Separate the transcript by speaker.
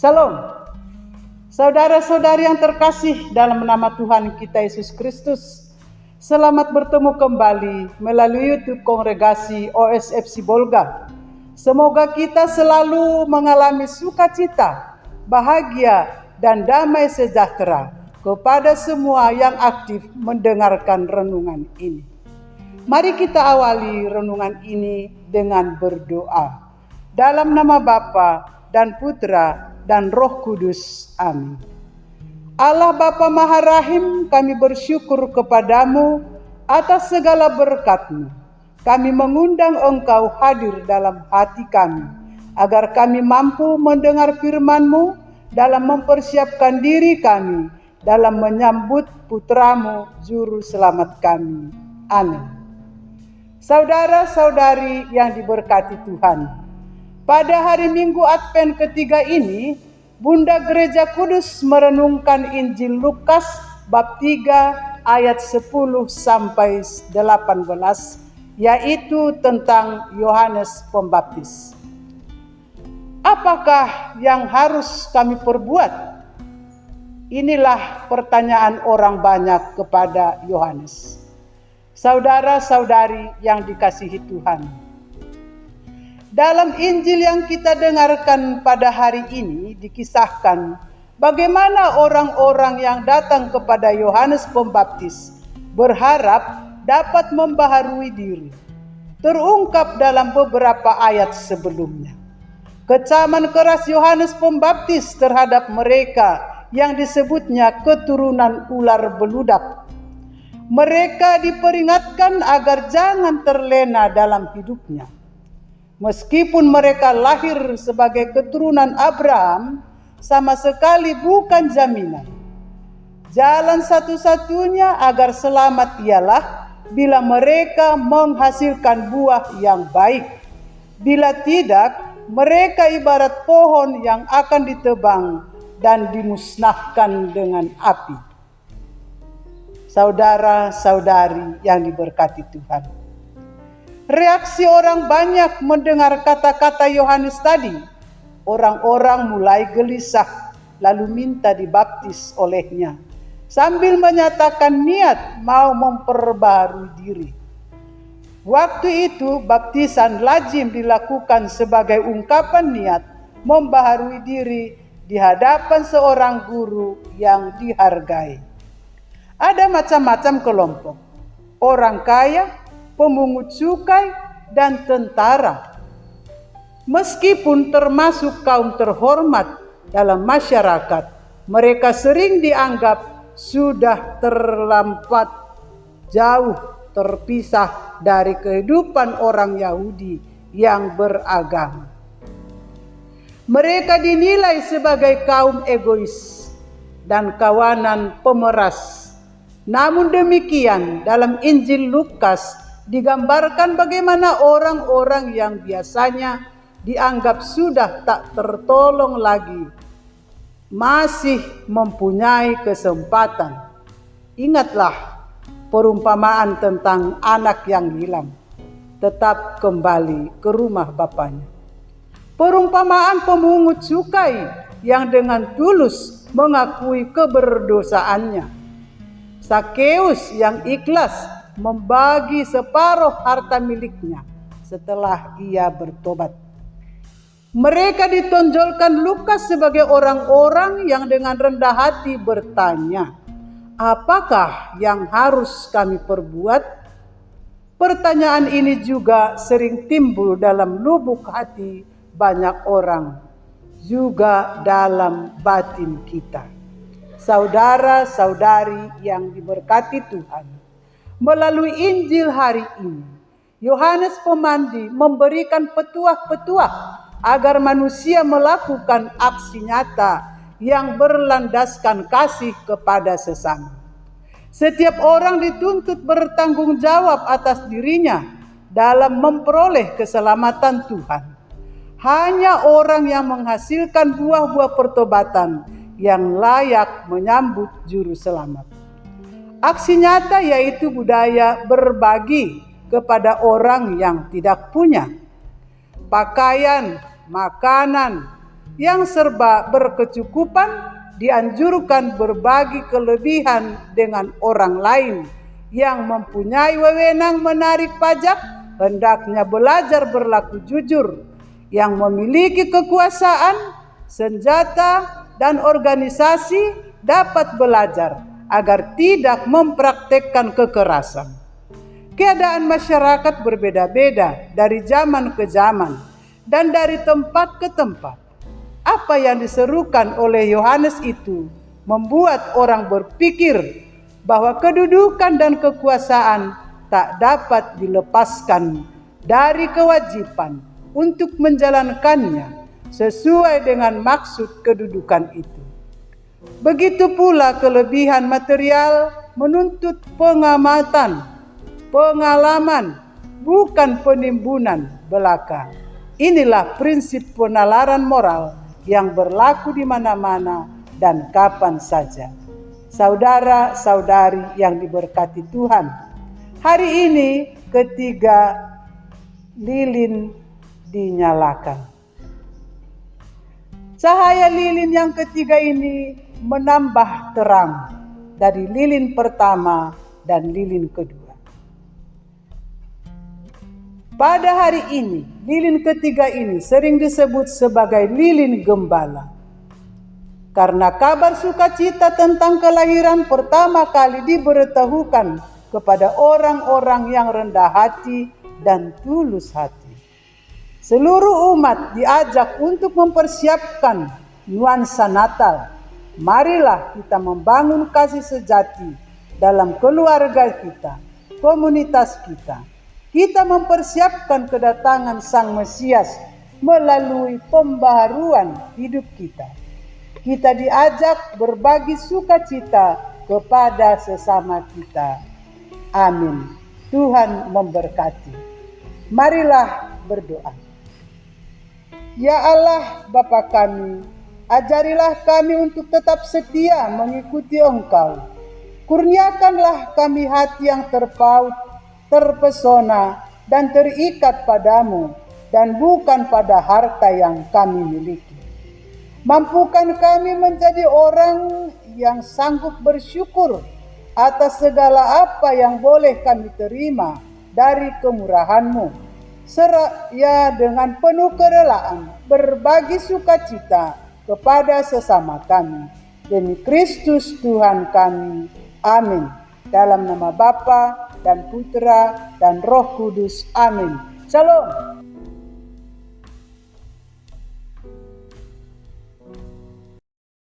Speaker 1: Shalom, saudara-saudari yang terkasih dalam nama Tuhan kita Yesus Kristus. Selamat bertemu kembali melalui YouTube Kongregasi OSF Sibolga. Semoga kita selalu mengalami sukacita, bahagia, dan damai sejahtera kepada semua yang aktif mendengarkan renungan ini. Mari kita awali renungan ini dengan berdoa. Dalam nama Bapa dan Putra dan Roh Kudus. Amin. Allah Bapa Maha Rahim, kami bersyukur kepadamu atas segala berkat-Mu. Kami mengundang Engkau hadir dalam hati kami, agar kami mampu mendengar firman-Mu dalam mempersiapkan diri kami dalam menyambut Putra-Mu, Juru Selamat kami. Amin. Saudara-saudari yang diberkati Tuhan, pada hari Minggu Advent ketiga ini, Bunda Gereja Kudus merenungkan Injil Lukas bab 3 ayat 10 sampai 18, yaitu tentang Yohanes Pembaptis. Apakah yang harus kami perbuat? Inilah pertanyaan orang banyak kepada Yohanes. Saudara-saudari yang dikasihi Tuhan, dalam Injil yang kita dengarkan pada hari ini dikisahkan bagaimana orang-orang yang datang kepada Yohanes Pembaptis berharap dapat membaharui diri. Terungkap dalam beberapa ayat sebelumnya. Kecaman keras Yohanes Pembaptis terhadap mereka yang disebutnya keturunan ular beludak. Mereka diperingatkan agar jangan terlena dalam hidupnya. Meskipun mereka lahir sebagai keturunan Abraham, sama sekali bukan jaminan. Jalan satu-satunya agar selamat ialah bila mereka menghasilkan buah yang baik. Bila tidak, mereka ibarat pohon yang akan ditebang dan dimusnahkan dengan api. Saudara-saudari yang diberkati Tuhan, reaksi orang banyak mendengar kata-kata Yohanes tadi. Orang-orang mulai gelisah lalu minta dibaptis olehnya, sambil menyatakan niat mau memperbaharui diri. Waktu itu baptisan lazim dilakukan sebagai ungkapan niat membaharui diri di hadapan seorang guru yang dihargai. Ada macam-macam kelompok, orang kaya, pemungut cukai, dan tentara. Meskipun termasuk kaum terhormat dalam masyarakat, mereka sering dianggap sudah terlambat jauh terpisah dari kehidupan orang Yahudi yang beragama. Mereka dinilai sebagai kaum egois dan kawanan pemeras. Namun demikian, dalam Injil Lukas digambarkan bagaimana orang-orang yang biasanya dianggap sudah tak tertolong lagi masih mempunyai kesempatan. Ingatlah perumpamaan tentang anak yang hilang, tetap kembali ke rumah bapaknya. Perumpamaan pemungut cukai yang dengan tulus mengakui keberdosaannya. Sakeus yang ikhlas membagi separuh harta miliknya setelah ia bertobat. Mereka ditonjolkan Lukas sebagai orang-orang yang dengan rendah hati bertanya, apakah yang harus kami perbuat? Pertanyaan ini juga sering timbul dalam lubuk hati banyak orang, juga dalam batin kita. Saudara-saudari yang diberkati Tuhan, melalui Injil hari ini, Yohanes Pemandi memberikan petuah-petuah agar manusia melakukan aksi nyata yang berlandaskan kasih kepada sesama. Setiap orang dituntut bertanggung jawab atas dirinya dalam memperoleh keselamatan Tuhan. Hanya orang yang menghasilkan buah-buah pertobatan yang layak menyambut Juru Selamat. Aksi nyata yaitu budaya berbagi kepada orang yang tidak punya. Pakaian, makanan, yang serba berkecukupan dianjurkan berbagi kelebihan dengan orang lain. Yang mempunyai wewenang menarik pajak hendaknya belajar berlaku jujur. Yang memiliki kekuasaan, senjata, dan organisasi dapat belajar agar tidak mempraktekkan kekerasan. Keadaan masyarakat berbeda-beda dari zaman ke zaman dan dari tempat ke tempat. Apa yang diserukan oleh Yohanes itu membuat orang berpikir bahwa kedudukan dan kekuasaan tak dapat dilepaskan dari kewajiban untuk menjalankannya sesuai dengan maksud kedudukan itu. Begitu pula kelebihan material menuntut pengamatan, pengalaman, bukan penimbunan belaka. Inilah prinsip penalaran moral yang berlaku di mana-mana dan kapan saja. Saudara-saudari yang diberkati Tuhan, hari ini ketiga lilin dinyalakan. Cahaya lilin yang ketiga ini menambah terang dari lilin pertama dan lilin kedua. Pada hari ini, lilin ketiga ini sering disebut sebagai lilin gembala. Karena kabar sukacita tentang kelahiran pertama kali diberitahukan kepada orang-orang yang rendah hati dan tulus hati. Seluruh umat diajak untuk mempersiapkan nuansa Natal. Marilah kita membangun kasih sejati dalam keluarga kita, komunitas kita. Kita mempersiapkan kedatangan Sang Mesias melalui pembaharuan hidup kita. Kita diajak berbagi sukacita kepada sesama kita. Amin. Tuhan memberkati. Marilah berdoa. Ya Allah Bapa kami, ajarilah kami untuk tetap setia mengikuti Engkau. Kurniakanlah kami hati yang terpaut, terpesona, dan terikat padamu, dan bukan pada harta yang kami miliki. Mampukan kami menjadi orang yang sanggup bersyukur atas segala apa yang boleh kami terima dari kemurahan-Mu, seraya dengan penuh kerelaan berbagi sukacita kepada sesama kami. Demi Kristus Tuhan kami. Amin. Dalam nama Bapa dan Putra dan Roh Kudus. Amin. Shalom.